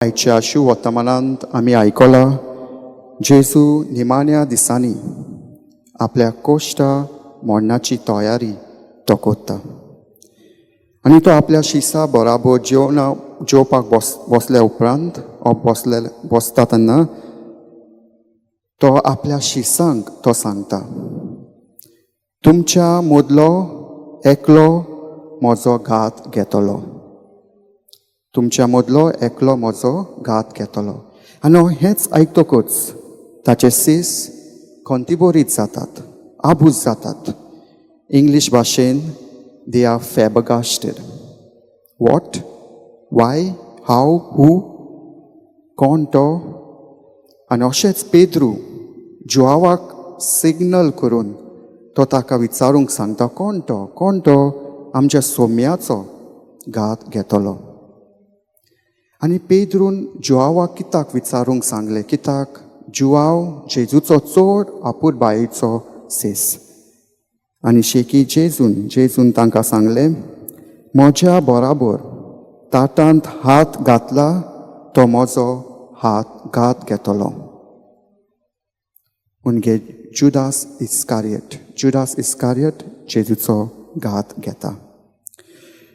आयच्या शुभ वर्तमानांत आमी आयकलां जेजू निमाण्या दिसांनी आपल्या कोश्टा मोडण्याची तयारी तो कोत्ता आनी तो आपल्या शिसा बराबर जेवपाक बसल्या उपरांत बसता तेन्ना तो आपल्या शिसांक तो सांगता, तुमच्या मदलो एकलो म्हजो घात घेतलो. तुमच्या मदलो एकलो म्हजो घात घेतलो. आनी हेंच आयकतकूच ताचे सीस खंतीबोरीत जातात, आबूज जातात. इंग्लीश भाशेन दे आर फॅबगास्टेड. वॉट? वाय? हाव? हू? कोण तो? आनी अशेंच पेद्रू जुआवाक सिग्नल करून तो ताका विचारूंक सांगता, कोण तो? कोण तो? आमच्या सोम्याचो घात घेतलो. आनी पेद्रून जुआवाक कित्याक विचारूंक सांगलें? कित्याक जुआव जेजूचो चड आपूत बायेचो सीस. आनी शेकी जेजून तांकां सांगलें, म्हज्या बराबर ताटांत हात घातला तो म्हजो घात घेतलो. म्हणजे जुदास इस्कारियत जेजूचो घात घेता.